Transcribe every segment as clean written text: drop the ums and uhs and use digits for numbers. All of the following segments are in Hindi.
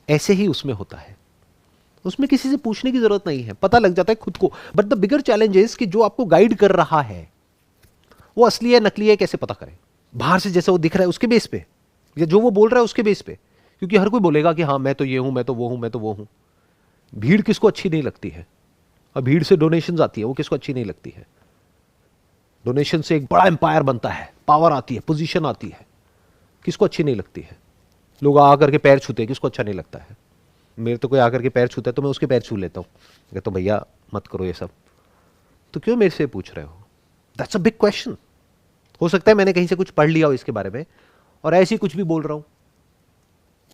ऐसे ही उसमें होता है, उसमें किसी से पूछने की जरूरत नहीं है, पता लग जाता है खुद को। But the bigger challenge is कि जो आपको गाइड कर रहा है वो असली है नकली है कैसे पता करें? बाहर से जैसे वो दिख रहा है उसके बेस पे, या जो वो बोल रहा है उसके बेस पे, क्योंकि हर कोई बोलेगा कि हाँ मैं तो ये हूं, मैं तो वो हूं, मैं तो वो हूं। भीड़ किसको अच्छी नहीं लगती है? और भीड़ से डोनेशन आती है, वो किसको अच्छी नहीं लगती है? डोनेशन से एक बड़ा एम्पायर बनता है, पावर आती है, पोजीशन आती है, किसको अच्छी नहीं लगती है? लोग आकर के पैर छूते हैं, किसको अच्छा नहीं लगता है? मेरे तो कोई आकर के पैर छूता है तो मैं उसके पैर छू लेता हूं, कहता हूं भैया मत करो ये सब। तो क्यों मेरे से पूछ रहे हो? That's a big question. हो सकता है मैंने कहीं से कुछ पढ़ लिया हो इसके बारे में और ऐसे ही कुछ भी बोल रहा हूं।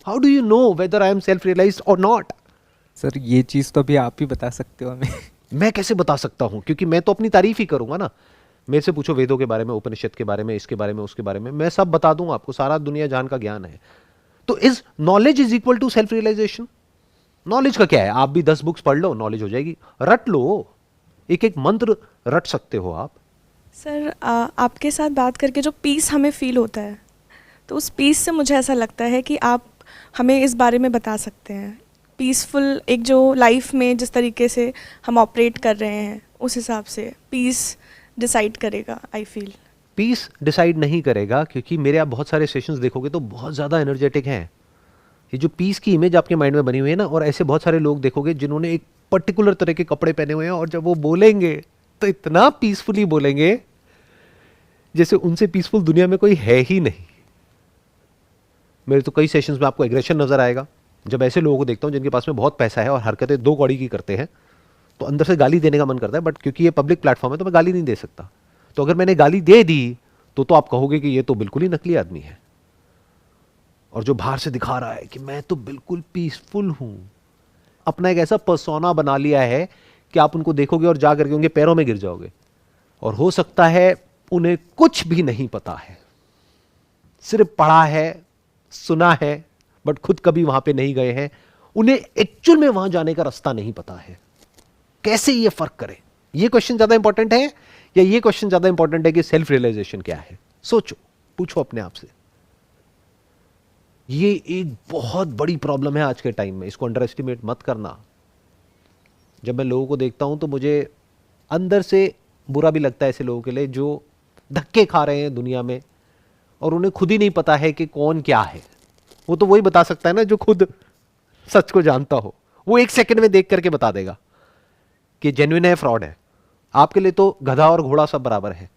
How do you know whether I am self realised और नॉट? सर ये चीज़ तो अभी आप ही बता सकते हो हमें। मैं कैसे बता सकता हूं? क्योंकि मैं तो अपनी तारीफ ही करूंगा ना। मेरे से पूछो वेदों के बारे में, उपनिषद के बारे में, इसके बारे में, उसके बारे में, मैं सब बता दूंगा आपको, सारा दुनिया जान का ज्ञान है। तो is knowledge is equal to self realisation? Knowledge का क्या है? आप भी 10 बुक्स पढ़ लो, नॉलेज हो जाएगी। रट लो, एक एक मंत्र रट सकते हो आप। सर आपके साथ बात करके जो पीस हमें फील होता है, तो उस पीस से मुझे ऐसा लगता है कि आप हमें इस बारे में बता सकते हैं। पीसफुल एक जो लाइफ में जिस तरीके से हम ऑपरेट कर रहे हैं, उस हिसाब से पीस डिसाइड करेगा, आई फील। पीस डिसाइड नहीं करेगा, क्योंकि मेरे आप बहुत सारे सेशंस देखोगे तो बहुत ज़्यादा एनर्जेटिक हैं। ये जो पीस की इमेज आपके माइंड में बनी हुई है ना, और ऐसे बहुत सारे लोग देखोगे जिन्होंने एक पर्टिकुलर तरह के कपड़े पहने हुए हैं, और जब वो बोलेंगे तो इतना पीसफुली बोलेंगे जैसे उनसे पीसफुल दुनिया में कोई है ही नहीं। मेरे तो कई सेशंस में आपको एग्रेशन नजर आएगा। जब ऐसे लोगों को देखता हूं जिनके पास में बहुत पैसा है और हरकतें दो कौड़ी की करते हैं, तो अंदर से गाली देने का मन करता है, बट क्योंकि ये पब्लिक प्लेटफॉर्म है तो मैं गाली नहीं दे सकता। तो अगर मैंने गाली दे दी तो आप कहोगे कि ये तो बिल्कुल ही नकली आदमी है। और जो बाहर से दिखा रहा है कि मैं तो बिल्कुल पीसफुल हूं, अपना एक ऐसा पर्सोना बना लिया है कि आप उनको देखोगे और जा करके उनके पैरों में गिर जाओगे। और हो सकता है उन्हें कुछ भी नहीं पता है, सिर्फ पढ़ा है, सुना है, बट खुद कभी वहां पे नहीं गए हैं। उन्हें एक्चुअल में वहां जाने का रास्ता नहीं पता है। कैसे ये फर्क करें? ये क्वेश्चन ज्यादा इंपॉर्टेंट है या ये क्वेश्चन ज्यादा इंपॉर्टेंट है कि सेल्फ रियलाइजेशन क्या है? सोचो, पूछो अपने आप से। ये एक बहुत बड़ी प्रॉब्लम है आज के टाइम में, इसको अंडर एस्टिमेट मत करना। जब मैं लोगों को देखता हूं तो मुझे अंदर से बुरा भी लगता है ऐसे लोगों के लिए जो धक्के खा रहे हैं दुनिया में और उन्हें खुद ही नहीं पता है कि कौन क्या है। वो तो वही बता सकता है ना जो खुद सच को जानता हो। वो एक सेकंड में देख करके बता देगा कि जेन्युइन है, फ्रॉड है। आपके लिए तो गधा और घोड़ा सब बराबर है।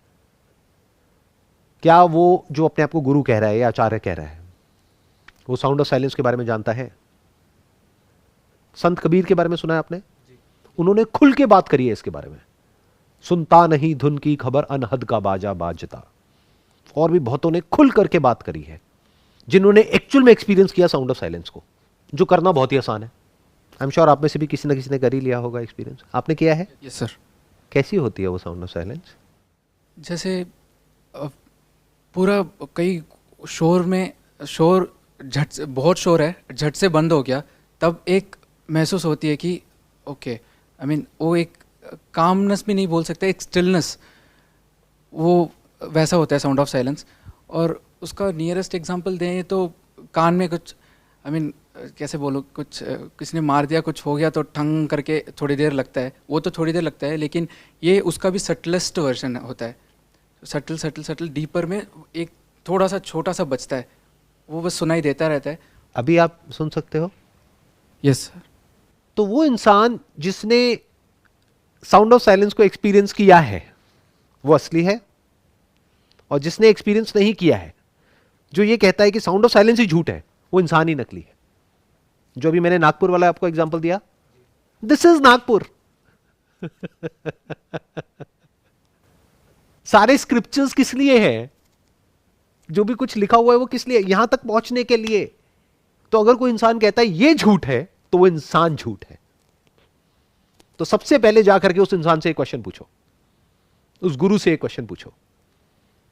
क्या वो जो अपने आप को गुरु कह रहा है या आचार्य कह रहा है, वो साउंड ऑफ साइलेंस के बारे में जानता है? संत कबीर के बारे में सुना है आपने? उन्होंने खुल के बात करी है इसके बारे में। सुनता नहीं धुन की खबर, अनहद का बाजा बाजता। और भी बहुतों ने खुल करके बात करी है जिन्होंने एक्चुअल में एक्सपीरियंस किया साउंड ऑफ साइलेंस को, जो करना बहुत ही आसान है। आई एम श्योर आप में से भी किसी ना किसी ने कर ही लिया होगा एक्सपीरियंस। आपने किया है? Yes sir. कैसी होती है वो साउंड ऑफ साइलेंस? जैसे पूरा कई शोर में शोर झट से, बहुत शोर है, झट से बंद हो गया, तब एक महसूस होती है कि ओके, आई मीन वो एक कामनेस भी नहीं बोल सकते, एक स्टिलनेस, वो वैसा होता है साउंड ऑफ साइलेंस। और उसका नियरेस्ट एग्जांपल दें तो कान में कुछ, आई मीन कैसे बोलो, कुछ किसी ने मार दिया, कुछ हो गया तो ठंग करके थोड़ी देर लगता है, वो तो थोड़ी देर लगता है, लेकिन ये उसका भी सटलेस्ट वर्जन होता है। सटल सटल सटल डीपर में एक थोड़ा सा छोटा सा बचता है, वो बस सुनाई देता रहता है। अभी आप सुन सकते हो? Yes sir. तो वो इंसान जिसने साउंड ऑफ साइलेंस को एक्सपीरियंस किया है वो असली है, और जिसने एक्सपीरियंस नहीं किया है, जो ये कहता है कि साउंड ऑफ साइलेंस ही झूठ है, वो इंसान ही नकली है। जो भी मैंने नागपुर वाला आपको एग्जांपल दिया, दिस इज नागपुर। सारे स्क्रिप्चर्स किस लिए हैं? जो भी कुछ लिखा हुआ है वो किस लिए? यहां तक पहुंचने के लिए। तो अगर कोई इंसान कहता है ये झूठ है, तो वो इंसान झूठ है। तो सबसे पहले जाकर के उस इंसान से एक क्वेश्चन पूछो, उस गुरु से एक क्वेश्चन पूछो।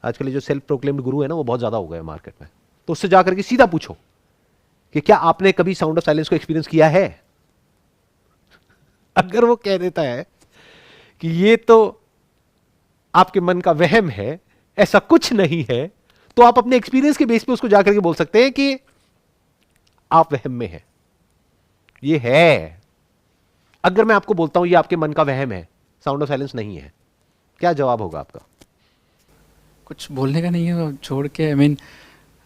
आजकल जो सेल्फ प्रोक्लेम्ड गुरु है ना, वो बहुत ज्यादा हो गए मार्केट में। तो उससे जाकर के सीधा पूछो कि क्या आपने कभी साउंड ऑफ साइलेंस को एक्सपीरियंस किया है? अगर वो कह देता है कि ये तो आपके मन का वहम है, ऐसा कुछ नहीं है, तो आप अपने एक्सपीरियंस के बेस पे उसको जाकर के बोल सकते हैं कि आप वहम में हैं। ये है। अगर मैं आपको बोलता हूं ये आपके मन का वहम है, साउंड ऑफ साइलेंस नहीं है, क्या जवाब होगा आपका? कुछ बोलने का नहीं है, वो छोड़ के आई मीन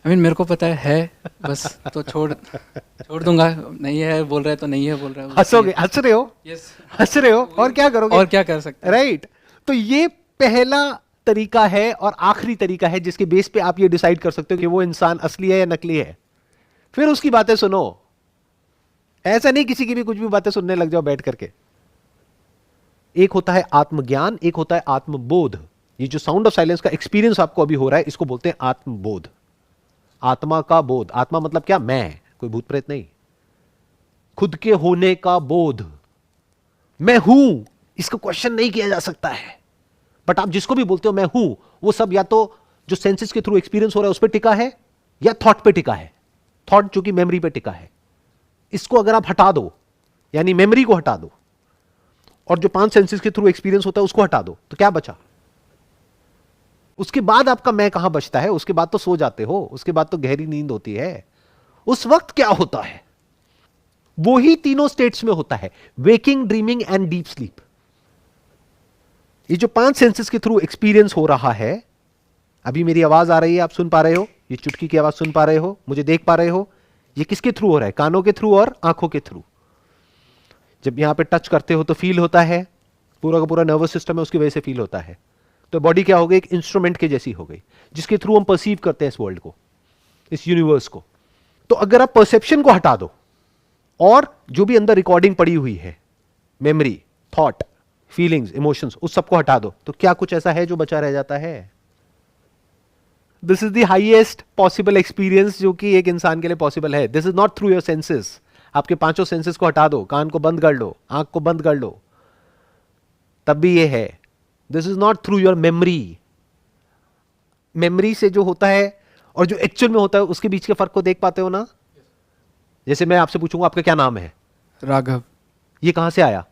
मेरे को पता है बस, तो छोड़ दूंगा। नहीं है बोल रहा है तो नहीं है बोल रहा है। हंसोगे, हंस रहे हो, यस, हंस रहे हो, और क्या करोगे? और क्या कर सकते हैं? राइट। तो ये पहला तरीका है और आखिरी तरीका है जिसके बेस पे आप ये डिसाइड कर सकते हो कि वो इंसान असली है या नकली है। फिर उसकी बातें सुनो, ऐसा नहीं किसी की भी कुछ भी बातें सुनने लग जाओ बैठ करके। एक होता है आत्मज्ञान, एक होता है आत्मबोध। ये जो साउंड ऑफ साइलेंस का एक्सपीरियंस आपको अभी हो रहा है, इसको बोलते हैं आत्मबोध, आत्मा का बोध। आत्मा मतलब क्या? मैं, कोई भूत प्रेत नहीं। खुद के होने का बोध, मैं हूं, इसको क्वेश्चन नहीं किया जा सकता है। बट आप जिसको भी बोलते हो मैं हूं, वो सब या तो जो सेंसेस के थ्रू एक्सपीरियंस हो रहा है उस पर टिका है, या थॉट पे टिका है। थॉट जो कि मेमोरी पे टिका है। इसको अगर आप हटा दो, यानी मेमोरी को हटा दो, और जो 5 सेंसेस के थ्रू एक्सपीरियंस होता है उसको हटा दो, तो क्या बचा? उसके बाद आपका मैं कहां बचता है? उसके बाद तो सो जाते हो, उसके बाद तो गहरी नींद होती है। उस वक्त क्या होता है? वो ही तीनों स्टेट्स में होता है, waking, dreaming and deep sleep. ये जो 5 सेंसेस के थ्रू एक्सपीरियंस हो रहा है, अभी मेरी आवाज आ रही है, आप सुन पा रहे हो, ये चुटकी की आवाज सुन पा रहे हो, मुझे देख पा रहे हो, ये किसके थ्रू हो रहा है? कानों के थ्रू और आंखों के थ्रू। जब यहां पे टच करते हो तो फील होता है, पूरा का पूरा नर्वस सिस्टम है उसकी वजह से फील होता है। तो बॉडी क्या हो गई? एक इंस्ट्रूमेंट के जैसी हो गई, जिसके थ्रू हम परसीव करते हैं इस वर्ल्ड को, इस यूनिवर्स को। तो अगर आप परसेप्शन को हटा दो और जो भी अंदर रिकॉर्डिंग पड़ी हुई है, मेमोरी, थॉट, फीलिंग्स, इमोशंस, उस सबको हटा दो, तो क्या कुछ ऐसा है जो बचा रह जाता है? This is the highest possible experience जो कि एक इंसान के लिए पॉसिबल है। This is not through your senses. आपके 5 सेंसेस को हटा दो, कान को बंद कर लो, आंख को बंद कर लो, तब भी ये है। This is not through your memory. Memory से जो होता है और जो एक्चुअल में होता है उसके बीच के फर्क को देख पाते हो ना? जैसे मैं आपसे पूछूंगा आपका क्या नाम है? राघव। ये कहां से आया?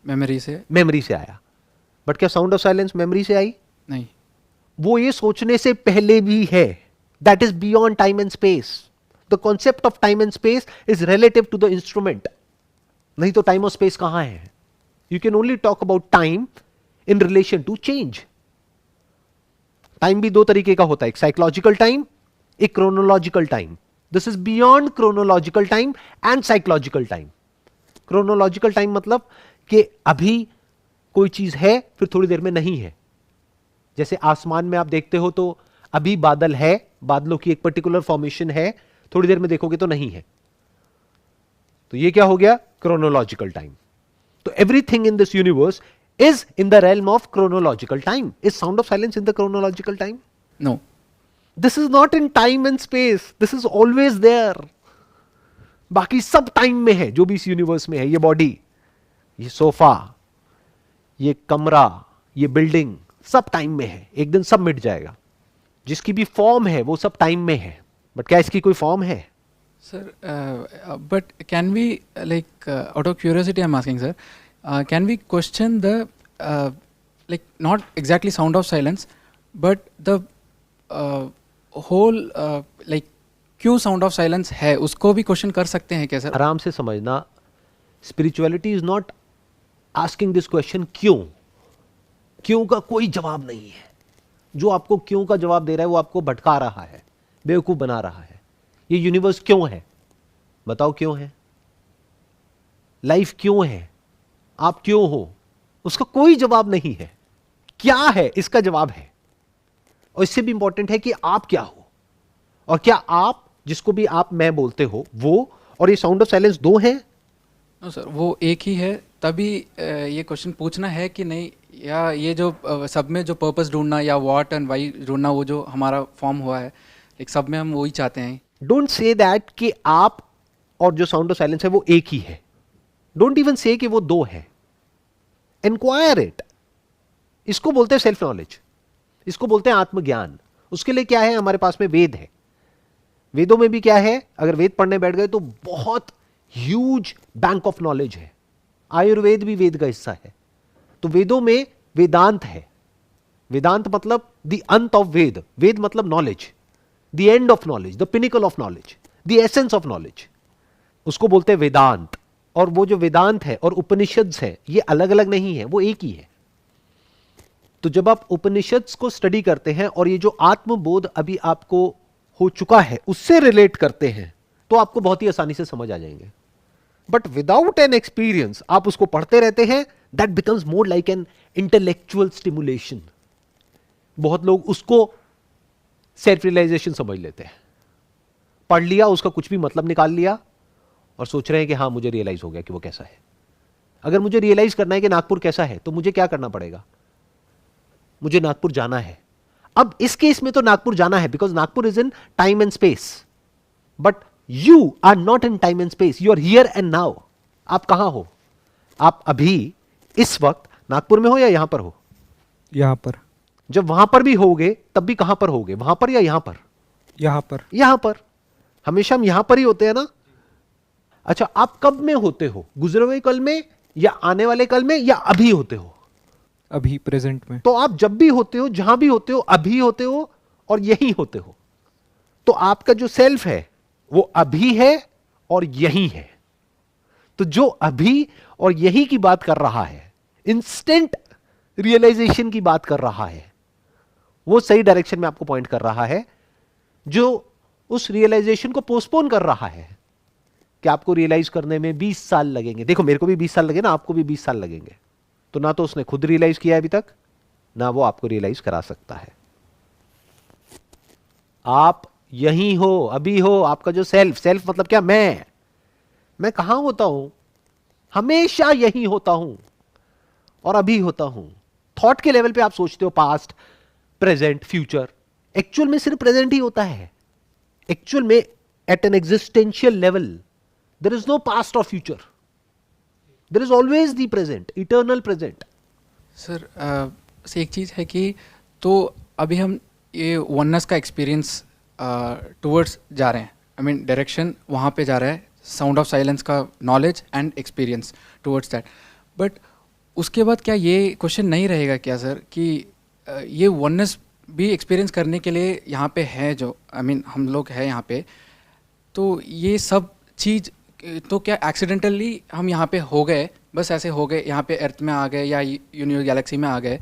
मेमोरी से। मेमोरी से आया। बट क्या साउंड ऑफ साइलेंस मेमोरी से आई? नहीं। वो ये सोचने से पहले भी है। That is beyond time and space. The concept of time and space is relative to the instrument. नहीं तो टाइम और स्पेस कहां है? You can only talk about time in relation to change. Time भी 2 तरीके का होता है, एक साइकोलॉजिकल टाइम, एक chronological time. This is beyond chronological time and psychological time. Chronological time मतलब कि अभी कोई चीज है फिर थोड़ी देर में नहीं है। जैसे आसमान में आप देखते हो तो अभी बादल है, बादलों की एक पर्टिकुलर फॉर्मेशन है, थोड़ी देर में देखोगे तो नहीं है। तो ये क्या हो गया? Chronological time. तो everything in this universe is in the realm of chronological time. Is sound of silence in the chronological time? No. This is not in time and space. This is always there. बाकी सब टाइम में है जो भी इस यूनिवर्स में है। ये बॉडी, ये सोफा, ये कमरा, ये बिल्डिंग, सब टाइम में है। एक दिन सब मिट जाएगा। जिसकी भी फॉर्म है वो सब टाइम में है। बट क्या इसकी कोई फॉर्म है? Sir, but can we, like, out of curiosity I'm asking, sir, can we question the, like, not exactly sound of silence, but the whole, like, क्यों साउंड ऑफ साइलेंस है, उसको भी क्वेश्चन कर सकते हैं क्या सर? आराम से समझना, spirituality is not asking this question क्यों। क्यों का कोई जवाब नहीं है। जो आपको क्यों का जवाब दे रहा है वो आपको भटका रहा है, बेवकूफ बना रहा है। ये यूनिवर्स क्यों है? बताओ क्यों है? लाइफ क्यों है? आप क्यों हो? उसका कोई जवाब नहीं है। क्या है इसका जवाब है। और इससे भी इंपॉर्टेंट है कि आप क्या हो, और क्या आप जिसको भी आप मैं बोलते हो वो और ये साउंड ऑफ साइलेंस 2 हैं? नो सर, वो एक ही है। तभी ये क्वेश्चन पूछना है कि नहीं, या ये जो सब में जो पर्पस ढूंढना या व्हाट एंड व्हाई ढूंढना, वो जो हमारा फॉर्म हुआ है, एक सब में हम वही चाहते हैं। डोंट से दैट कि आप और जो साउंड ऑफ साइलेंस है वो एक ही है। डोंट इवन से कि वो 2 है। Inquire it. इसको बोलते हैं सेल्फ नॉलेज, इसको बोलते हैं आत्मज्ञान। उसके लिए क्या है? हमारे पास में वेद है। वेदों में भी क्या है? अगर वेद पढ़ने बैठ गए तो बहुत ह्यूज बैंक ऑफ नॉलेज है। आयुर्वेद भी वेद का हिस्सा है। तो वेदों में वेदांत है। वेदांत मतलब द अंत ऑफ वेद। वेद मतलब knowledge, the end of knowledge, the pinnacle of knowledge, the essence of knowledge. उसको बोलते हैं वेदांत। और वो जो वेदांत है और उपनिषद है ये अलग अलग नहीं है, वो एक ही है। तो जब आप उपनिषद को स्टडी करते हैं और ये जो आत्मबोध अभी आपको हो चुका है उससे रिलेट करते हैं तो आपको बहुत ही आसानी से समझ आ जाएंगे। बट विदाउट एन एक्सपीरियंस आप उसको पढ़ते रहते हैं, that becomes more like an intellectual stimulation. बहुत लोग उसको सेल्फ रियलाइजेशन समझ लेते हैं, पढ़ लिया, उसका कुछ भी मतलब निकाल लिया और सोच रहे हैं कि हाँ मुझे रियलाइज हो गया कि वो कैसा है। अगर मुझे रियलाइज करना है कि नागपुर कैसा है तो मुझे क्या करना पड़ेगा? मुझे नागपुर जाना है। अब इस केस में तो नागपुर जाना है because Nagpur is in time and space, but you are not in time and space, you are here and now. आप कहां हो? आप अभी इस वक्त नागपुर में हो या यहां पर हो? यहाँ पर। जब वहां पर भी होगे तब भी कहां पर होगे? वहां पर या यहां पर? यहाँ पर। यहां पर। हमेशा हम यहां पर ही होते हैं ना। अच्छा, आप कब में होते हो? गुजरे हुए कल में या आने वाले कल में या अभी होते हो? अभी प्रेजेंट में। तो आप जब भी होते हो, जहां भी होते हो, अभी होते हो और यही होते हो। तो आपका जो सेल्फ है वो अभी है और यही है। तो जो अभी और यही की बात कर रहा है, इंस्टेंट रियलाइजेशन की बात कर रहा है, वो सही डायरेक्शन में आपको पॉइंट कर रहा है। जो उस रियलाइजेशन को पोस्टपोन कर रहा है कि आपको रियलाइज करने में 20 साल लगेंगे। देखो मेरे को भी 20 साल लगे ना, आपको भी 20 साल लगेंगे। तो ना तो उसने खुद रियलाइज किया अभी तक, ना वो आपको रियलाइज करा सकता है। आप यही हो, अभी हो। आपका जो सेल्फ मतलब क्या? मैं कहां होता हूं? हमेशा यही होता हूं और अभी होता हूं। थॉट के लेवल पे आप सोचते हो पास्ट, प्रेजेंट, फ्यूचर। एक्चुअल में सिर्फ प्रेजेंट ही होता है। एक्चुअल में at an existential level there is no past और future, there is always the present, eternal present. Sir एक चीज़ है कि तो अभी हम ये वननेस का एक्सपीरियंस टुवर्ड्स जा रहे हैं, आई मीन डायरेक्शन वहाँ पे जा रहा है, साउंड ऑफ साइलेंस का knowledge and experience towards that. But उसके बाद क्या ये क्वेश्चन नहीं रहेगा क्या सर कि ये वननेस भी एक्सपीरियंस करने के लिए यहाँ पे है, जो आई मीन हम लोग हैं यहाँ पे, तो ये सब चीज़ तो क्या एक्सीडेंटली हम यहाँ पे हो गए, बस ऐसे हो गए, यहाँ पे अर्थ में आ गए या यूनिवर्स गैलेक्सी में आ गए,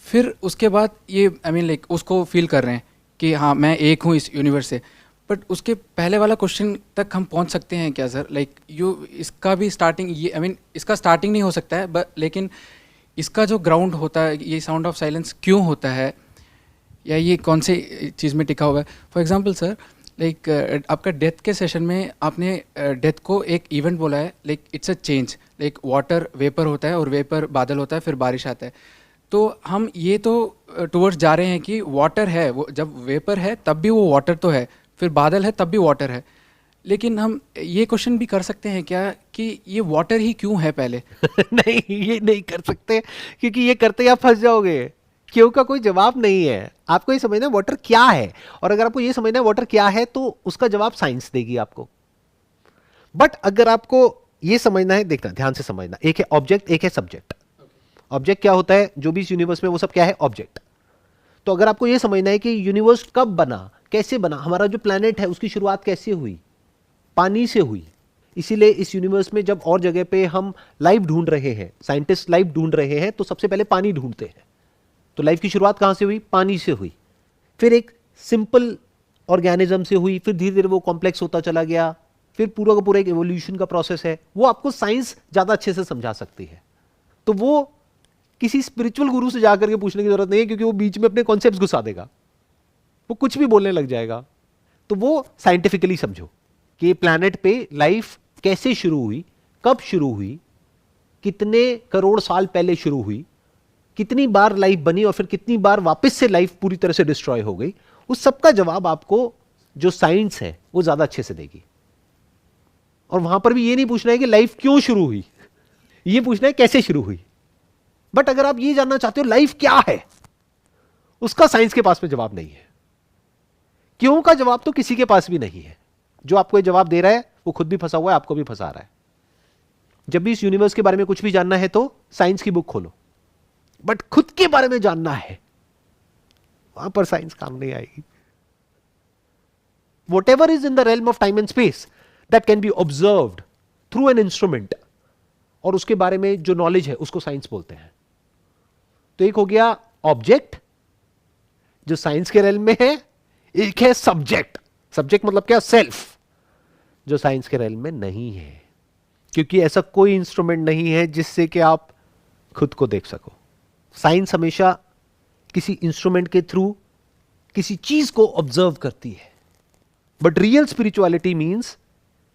फिर उसके बाद ये आई मीन लाइक उसको फील कर रहे हैं कि हाँ मैं एक हूँ इस यूनिवर्स से। बट उसके पहले वाला क्वेश्चन तक हम पहुँच सकते हैं क्या सर? लाइक इसका भी स्टार्टिंग ये आई मीन इसका स्टार्टिंग नहीं हो सकता है, बट लेकिन इसका जो ग्राउंड होता है, ये साउंड ऑफ साइलेंस क्यों होता है या ये कौन से चीज़ में टिका हुआ है? फॉर एग्जांपल सर, लाइक आपका डेथ के सेशन में आपने डेथ को एक इवेंट बोला है, like it's a change, like water vapour होता है और वेपर बादल होता है, फिर बारिश आता है। तो हम ये तो टुवर्ड्स जा रहे हैं कि वाटर है, वो जब वेपर है तब भी वो वाटर तो है, फिर बादल है तब भी वाटर है। लेकिन हम ये क्वेश्चन भी कर सकते हैं क्या कि ये वाटर ही क्यों है पहले? नहीं, ये नहीं कर सकते, क्योंकि ये करते ही आप फंस जाओगे। क्यों का कोई जवाब नहीं है। आपको ये समझना है वाटर क्या है, और अगर आपको ये समझना है वाटर क्या है तो उसका जवाब साइंस देगी आपको। बट अगर आपको ये समझना है, देखना ध्यान से समझना, एक है ऑब्जेक्ट, एक है सब्जेक्ट। ऑब्जेक्ट क्या होता है? जो भी इस यूनिवर्स में वो सब क्या है? ऑब्जेक्ट। तो अगर आपको ये समझना है कि यूनिवर्स कब बना, कैसे बना, हमारा जो प्लैनेट है उसकी शुरुआत कैसे हुई? पानी से हुई। इसीलिए इस यूनिवर्स में जब और जगह पे हम लाइफ ढूंढ रहे हैं, साइंटिस्ट लाइफ ढूंढ रहे हैं, तो सबसे पहले पानी ढूंढते हैं। तो लाइफ की शुरुआत कहां से हुई? पानी से हुई। फिर एक सिंपल ऑर्गेनिज्म से हुई, फिर धीरे धीरे वो कॉम्प्लेक्स होता चला गया, फिर पूरा का पूरा एक एवोल्यूशन का प्रोसेस है। वो आपको साइंस ज्यादा अच्छे से समझा सकती है। तो वो किसी स्पिरिचुअल गुरु से जाकर के पूछने की जरूरत नहीं है, क्योंकि वो बीच में अपने कॉन्सेप्ट्स घुसा देगा, वो कुछ भी बोलने लग जाएगा। तो वो साइंटिफिकली समझो कि प्लैनेट पे लाइफ कैसे शुरू हुई, कब शुरू हुई, कितने करोड़ साल पहले शुरू हुई, कितनी बार लाइफ बनी और फिर कितनी बार वापस से लाइफ पूरी तरह से डिस्ट्रॉय हो गई। उस सब का जवाब आपको जो साइंस है वो ज्यादा अच्छे से देगी। और वहां पर भी ये नहीं पूछना है कि लाइफ क्यों शुरू हुई, ये पूछना है कैसे शुरू हुई। बट अगर आप ये जानना चाहते हो लाइफ क्या है, उसका साइंस के पास में जवाब नहीं है। क्यों का जवाब तो किसी के पास भी नहीं है। जो आपको ये जवाब दे रहा है वो खुद भी फंसा हुआ है, आपको भी फंसा रहा है। जब भी इस यूनिवर्स के बारे में कुछ भी जानना है तो साइंस की बुक खोलो, बट खुद के बारे में जानना है, वहां पर साइंस काम नहीं आएगी। Whatever is in the realm of time and space that can be observed through an instrument और उसके बारे में जो नॉलेज है उसको साइंस बोलते हैं। तो एक हो गया ऑब्जेक्ट जो साइंस के रेल में है, एक है सब्जेक्ट। सब्जेक्ट मतलब क्या? सेल्फ, जो साइंस के रेल में नहीं है, क्योंकि ऐसा कोई इंस्ट्रूमेंट नहीं है जिससे कि आप खुद को देख सको। साइंस हमेशा किसी इंस्ट्रूमेंट के थ्रू किसी चीज को ऑब्जर्व करती है, बट रियल स्पिरिचुअलिटी मींस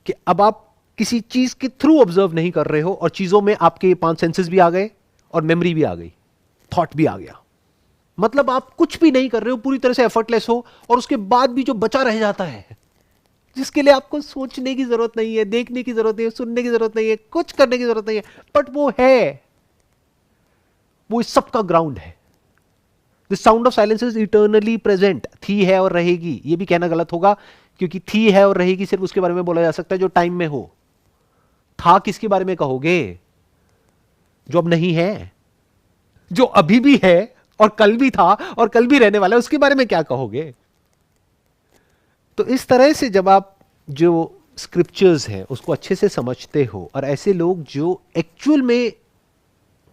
कि अब आप किसी चीज के थ्रू ऑब्जर्व नहीं कर रहे हो और चीजों में आपके 5 सेंसेस भी आ गए और मेमोरी भी आ गई, थॉट भी आ गया। मतलब आप कुछ भी नहीं कर रहे हो, पूरी तरह से एफर्टलेस हो, और उसके बाद भी जो बचा रह जाता है, जिसके लिए आपको सोचने की जरूरत नहीं है, देखने की जरूरत नहीं है, सुनने की जरूरत नहीं है, कुछ करने की जरूरत नहीं है, बट वो है, वो इस सब का ग्राउंड है। The sound of silence is eternally present. थी, है और रहेगी, ये भी कहना गलत होगा, क्योंकि थी, है और रहेगी सिर्फ उसके बारे में बोला जा सकता है जो टाइम में हो। था किसके बारे में कहोगे? जो अब नहीं है, जो अभी भी है और कल भी था और कल भी रहने वाला है, उसके बारे में क्या कहोगे? तो इस तरह से जब आप जो स्क्रिप्चर्स हैं उसको अच्छे से समझते हो, और ऐसे लोग जो एक्चुअल में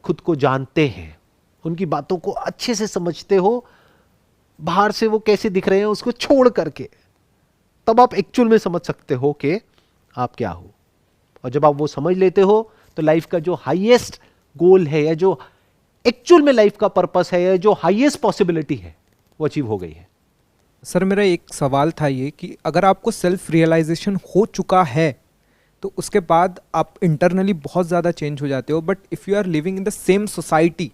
खुद को जानते हैं, उनकी बातों को अच्छे से समझते हो, बाहर से वो कैसे दिख रहे हैं उसको छोड़ करके, तब आप एक्चुअल में समझ सकते हो कि आप क्या हो। और जब आप वो समझ लेते हो तो लाइफ का जो हाईएस्ट गोल है, या जो एक्चुअल में लाइफ का पर्पस है, या जो हाईएस्ट पॉसिबिलिटी है, वो अचीव हो गई है। सर मेरा एक सवाल था ये कि अगर आपको सेल्फ रियलाइजेशन हो चुका है तो उसके बाद आप इंटरनली बहुत ज़्यादा चेंज हो जाते हो, but if you are living in the same society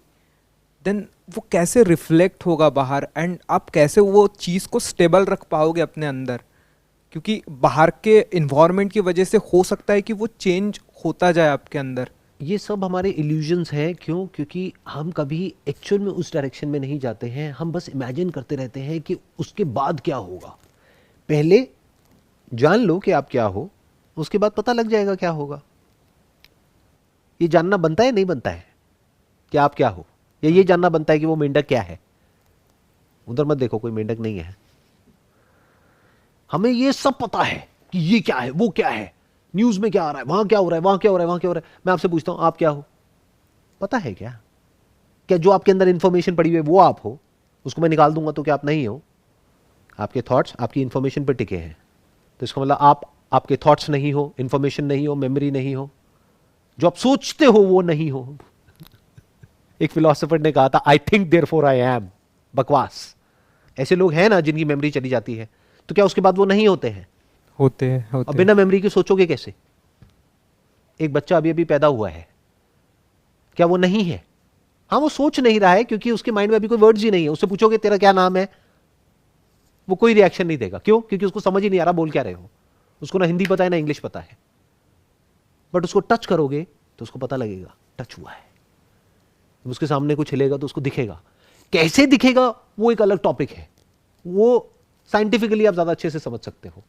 then वो कैसे रिफ्लेक्ट होगा बाहर, एंड आप कैसे वो चीज़ को स्टेबल रख पाओगे अपने अंदर, क्योंकि बाहर के इन्वायरमेंट की वजह से हो सकता है कि वो चेंज होता जाए आपके अंदर। ये सब हमारे इल्यूजन्स हैं। क्यों? क्योंकि हम कभी एक्चुअल में उस डायरेक्शन में नहीं जाते हैं, हम बस इमेजिन करते रहते हैं कि उसके बाद क्या होगा। पहले जान लो कि आप क्या हो, उसके बाद पता लग जाएगा क्या होगा। ये जानना बनता है, नहीं बनता है कि आप क्या हो, या ये जानना बनता है कि वो मेंढक क्या है? उधर मत देखो, कोई मेंढक नहीं है। हमें ये सब पता है कि ये क्या है, वो क्या है, न्यूज में क्या आ रहा है, वहां क्या हो रहा है, वहां क्या हो रहा है, वहां क्या हो रहा है। मैं आपसे पूछता हूं, आप क्या हो? पता है क्या? क्या जो आपके अंदर इंफॉर्मेशन पड़ी हुई है वो आप हो? उसको मैं निकाल दूंगा तो क्या आप नहीं हो? आपके थॉट्स आपकी इंफॉर्मेशन पर टिके हैं, तो इसका मतलब आप आपके थॉट्स नहीं हो, इंफॉर्मेशन नहीं हो, मेमोरी नहीं हो, जो आप सोचते हो वो नहीं हो। एक फिलोसोफर ने कहा था, I think therefore I am. बकवास। ऐसे लोग हैं ना जिनकी मेमोरी चली जाती है, तो क्या उसके बाद वो नहीं होते हैं? होते हैं और बिना मेमोरी के सोचोगे कैसे? एक बच्चा अभी अभी पैदा हुआ है, क्या वो नहीं है? हाँ, वो सोच नहीं रहा है क्योंकि उसके माइंड में अभी कोई वर्ड्स ही नहीं है। उससे पूछोगे तेरा क्या नाम है, वो कोई रिएक्शन नहीं देगा। क्यों? क्योंकि उसको समझ ही नहीं आ रहा बोल क्या रहे हो। उसको ना हिंदी पता है ना इंग्लिश पता है, बट उसको टच करोगे तो उसको पता लगेगा टच हुआ है। उसके सामने कुछ हिलेगा तो उसको दिखेगा। कैसे दिखेगा वो एक अलग टॉपिक है, वो साइंटिफिकली आप ज्यादा अच्छे से समझ सकते हो।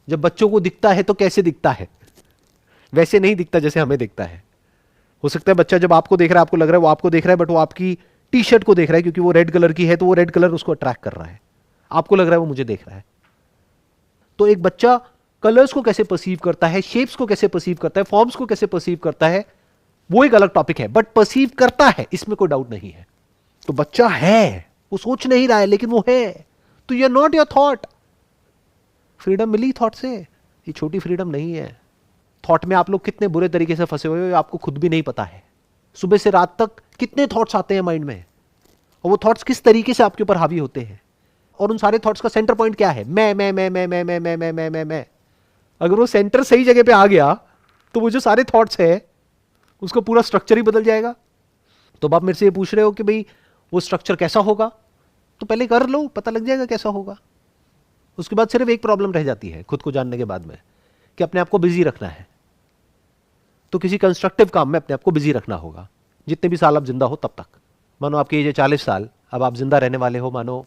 जब बच्चों को दिखता है तो कैसे दिखता है? वैसे नहीं दिखता जैसे हमें दिखता है। हो सकता है बच्चा जब आपको देख रहा है, आपको लग रहा है वो आपको देख रहा है, बट वो आपकी टी शर्ट को देख रहा है क्योंकि वो रेड कलर की है, तो वो रेड कलर उसको अट्रैक्ट कर रहा है। आपको लग रहा है वो मुझे देख रहा है। तो एक बच्चा कलर्स को कैसे परसीव करता है, शेप्स को कैसे परसीव करता है, फॉर्म्स को कैसे परसीव करता है, वो एक अलग टॉपिक है, बट परसीव करता है, इसमें कोई डाउट नहीं है। तो बच्चा है, वो सोच नहीं रहा है लेकिन वो है। तो you are not your thought. Freedom मिली थॉट से, ये छोटी फ्रीडम नहीं है। थॉट में आप लोग कितने बुरे तरीके से फंसे हुए हो आपको खुद भी नहीं पता है। सुबह से रात तक कितने थॉट्स आते हैं माइंड में, और वो थॉट्स किस तरीके से आपके ऊपर हावी होते हैं, और उन सारे थॉट्स का सेंटर पॉइंट क्या है? मैं मैं मैं मैं मैं मैं मैं मैं मैं मैं मैं। अगर वो सेंटर सही जगह पे आ गया तो वो जो सारे थॉट्स है उसका पूरा स्ट्रक्चर ही बदल जाएगा। तो अब आप मेरे से ये पूछ रहे हो कि भाई वो स्ट्रक्चर कैसा होगा, तो पहले कर लो, पता लग जाएगा कैसा होगा। उसके बाद सिर्फ एक प्रॉब्लम रह जाती है खुद को जानने के बाद में, कि अपने आप को बिजी रखना है। तो किसी कंस्ट्रक्टिव काम में अपने आप को बिजी रखना होगा जितने भी साल आप जिंदा हो तब तक। मानो आपकी एज है 40 साल, अब आप जिंदा रहने वाले हो मानो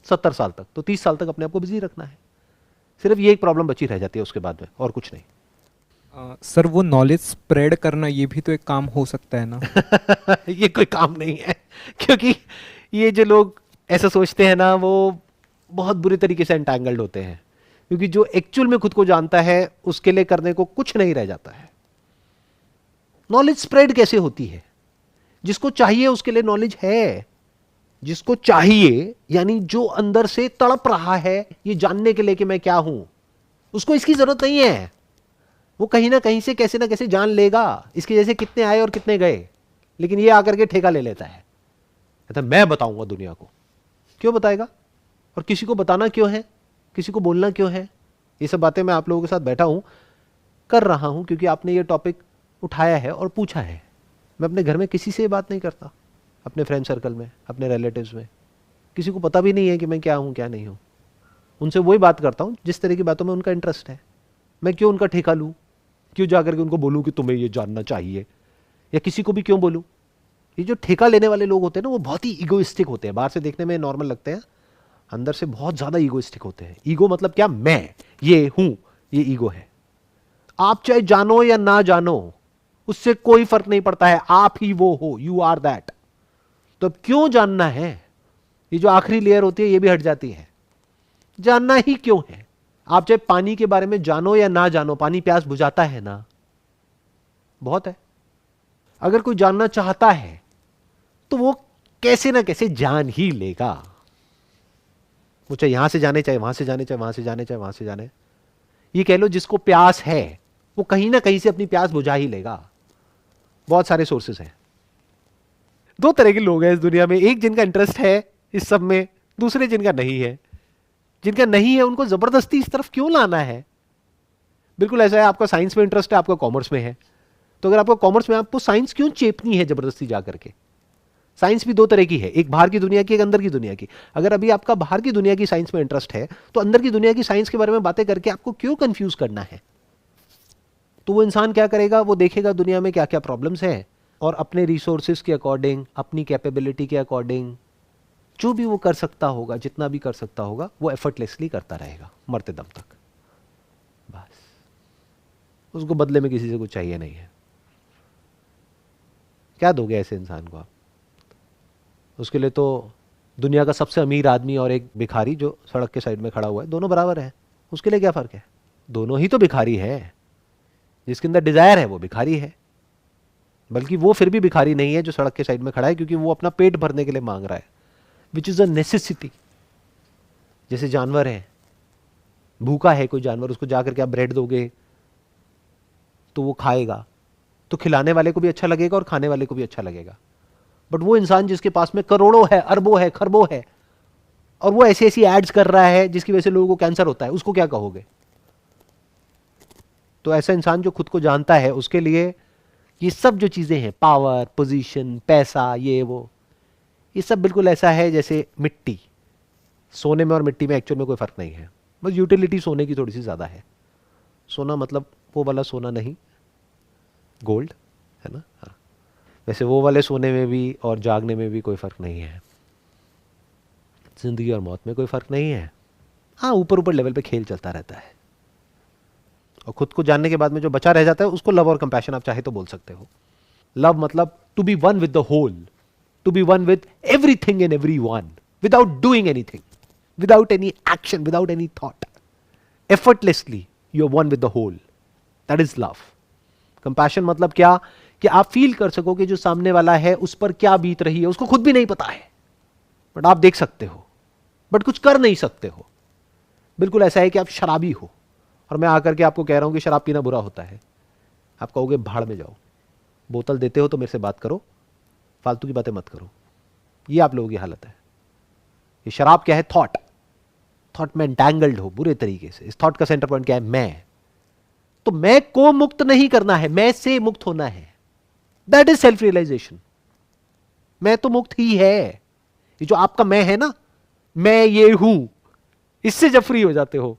70 साल तक, तो 30 साल तक अपने आप को बिजी रखना है। सिर्फ ये एक प्रॉब्लम बची रह जाती है उसके बाद में, और कुछ नहीं। सर वो नॉलेज स्प्रेड करना ये भी तो एक काम हो सकता है ना? ये कोई काम नहीं है, क्योंकि ये जो लोग ऐसा सोचते हैं ना, वो बहुत बुरे तरीके से एंटैंगल्ड होते हैं। क्योंकि जो एक्चुअल में खुद को जानता है उसके लिए करने को कुछ नहीं रह जाता है। नॉलेज स्प्रेड कैसे होती है? जिसको चाहिए उसके लिए नॉलेज है, जिसको चाहिए यानी जो अंदर से तड़प रहा है ये जानने के लिए कि मैं क्या हूं, उसको इसकी जरूरत नहीं है। वो कहीं ना कहीं से कैसे ना कैसे जान लेगा। इसके जैसे कितने आए और कितने गए, लेकिन ये आकर के ठेका ले लेता है, कहता मैं बताऊंगा दुनिया को। क्यों बताएगा? और किसी को बताना क्यों है, किसी को बोलना क्यों है? ये सब बातें मैं आप लोगों के साथ बैठा हूं कर रहा हूं क्योंकि आपने ये टॉपिक उठाया है और पूछा है। मैं अपने घर में किसी से बात नहीं करता, अपने फ्रेंड सर्कल में, अपने रिलेटिव्स में, किसी को पता भी नहीं है कि मैं क्या हूं क्या नहीं हूं। उनसे वही बात करता हूं जिस तरह की बातों में उनका इंटरेस्ट है। मैं क्यों उनका ठेका लूं? क्यों जाकर के उनको बोलूं कि तुम्हें ये जानना चाहिए, या किसी को भी क्यों बोलूं? ये जो ठेका लेने वाले लोग होते हैं ना, वो बहुत ही ईगोइस्टिक होते हैं। बाहर से देखने में नॉर्मल लगते हैं, अंदर से बहुत ज्यादा ईगोइस्टिक होते हैं। ईगो मतलब क्या? मैं ये हूं, ये ईगो है। आप चाहे जानो या ना जानो, उससे कोई फर्क नहीं पड़ता है, आप ही वो हो, यू आर दैट। तो अब क्यों जानना है? ये जो आखिरी लेयर होती है ये भी हट जाती है। जानना ही क्यों है? आप चाहे पानी के बारे में जानो या ना जानो, पानी प्यास बुझाता है ना, बहुत है। अगर कोई जानना चाहता है तो वो कैसे ना कैसे जान ही लेगा। वो चाहे यहां से जाने, चाहे वहां से जाने, चाहे वहां से जाने, चाहे वहां से जाने। ये कह लो जिसको प्यास है वो कहीं ना कहीं से अपनी प्यास बुझा ही लेगा। बहुत सारे सोर्सेस हैं। दो तरह के लोग हैं इस दुनिया में, एक जिनका इंटरेस्ट है इस सब में, दूसरे जिनका नहीं है। जिनका नहीं है उनको जबरदस्ती इस तरफ क्यों लाना है? बिल्कुल ऐसा है, आपका साइंस में इंटरेस्ट है, आपका कॉमर्स में है, तो अगर आपको कॉमर्स में, आपको साइंस क्यों चेपनी है जबरदस्ती जाकर के? साइंस भी दो तरह की है, एक बाहर की दुनिया की, एक अंदर की दुनिया की। अगर अभी आपका बाहर की दुनिया की साइंस में इंटरेस्ट है तो अंदर की दुनिया की साइंस के बारे में बातें करके आपको क्यों कंफ्यूज करना है? तो वो इंसान क्या करेगा? वो देखेगा दुनिया में क्या क्या प्रॉब्लम्स हैं और अपने रिसोर्सेज के अकॉर्डिंग, अपनी कैपेबिलिटी के अकॉर्डिंग जो भी वो कर सकता होगा, जितना भी कर सकता होगा, वो एफर्टलेसली करता रहेगा मरते दम तक। बस उसको बदले में किसी से कुछ चाहिए नहीं है। क्या दोगे ऐसे इंसान को आप? उसके लिए तो दुनिया का सबसे अमीर आदमी और एक भिखारी जो सड़क के साइड में खड़ा हुआ है, दोनों बराबर है। उसके लिए क्या फर्क है? दोनों ही तो भिखारी है। जिसके अंदर डिजायर है वो भिखारी है, बल्कि वो फिर भी भिखारी नहीं है जो सड़क के साइड में खड़ा है, क्योंकि वो अपना पेट भरने के लिए मांग रहा है, विच इज अ नेसेसिटी। जैसे जानवर है, भूखा है कोई जानवर, उसको जाकर के आप ब्रेड दोगे तो वो खाएगा, तो खिलाने वाले को भी अच्छा लगेगा और खाने वाले को भी अच्छा लगेगा। बट वो इंसान जिसके पास में करोड़ों है, अरबों है, खरबों है, और वो ऐसी ऐसी एड्स कर रहा है जिसकी वजह से लोगों को कैंसर होता है, उसको क्या कहोगे? तो ऐसा इंसान जो खुद को जानता है, उसके लिए ये सब जो चीजें हैं, पावर, पोजीशन, पैसा, ये वो, ये सब बिल्कुल ऐसा है जैसे मिट्टी। सोने में और मिट्टी में एक्चुअल में कोई फर्क नहीं है, बस यूटिलिटी सोने की थोड़ी सी ज्यादा है। सोना मतलब वो वाला सोना नहीं, गोल्ड है ना। हाँ, वैसे वो वाले सोने में भी और जागने में भी कोई फर्क नहीं है। जिंदगी और मौत में कोई फर्क नहीं है। हाँ, ऊपर ऊपर लेवल पे खेल चलता रहता है, और खुद को जानने के बाद में जो बचा रह जाता है उसको लव और कंपैशन आप चाहे तो बोल सकते हो। लव मतलब to be one with the whole, to be one with everything and everyone, without doing anything, without any action, without any thought, effortlessly you are one with the whole, that is love. Compassion मतलब क्या? कि आप फील कर सको कि जो सामने वाला है उस पर क्या बीत रही है, उसको खुद भी नहीं पता है, बट आप देख सकते हो, बट कुछ कर नहीं सकते हो। बिल्कुल ऐसा है कि आप शराबी हो और मैं आकर के आपको कह रहा हूं कि शराब पीना बुरा होता है, आप कहोगे भाड़ में जाओ, बोतल देते हो तो मेरे से बात करो, फालतू की बातें मत करो। ये आप लोगों की हालत है। ये शराब क्या है? थॉट। थॉट में एंटैंगल्ड हो बुरे तरीके से। इस थॉट का सेंटर पॉइंट क्या है? मैं। तो मैं को मुक्त नहीं करना है, मैं से मुक्त होना है। That is self realisation. मैं तो मुक्त ही है। ये जो आपका मैं है ना, मैं ये हूं, इससे जब फ्री हो जाते हो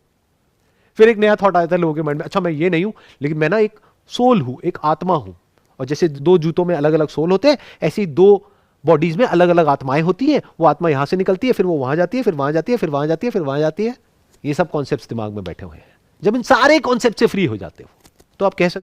फिर एक नया थॉट आता है लोगों के माइंड में, अच्छा मैं ये नहीं हूं, लेकिन मैं ना एक सोल हूं, एक आत्मा हूं। और जैसे दो जूतों में अलग अलग सोल होते हैं, ऐसी दो बॉडीज में अलग अलग आत्माएं होती हैं। वो आत्मा यहां से निकलती है, फिर वो वहां जाती है, फिर वहां जाती है, फिर वहां जाती है, फिर वहां जाती है। ये सब कॉन्सेप्ट्स दिमाग में बैठे हुए हैं। जब इन सारे कॉन्सेप्ट से फ्री हो जाते हो तो आप कह सकते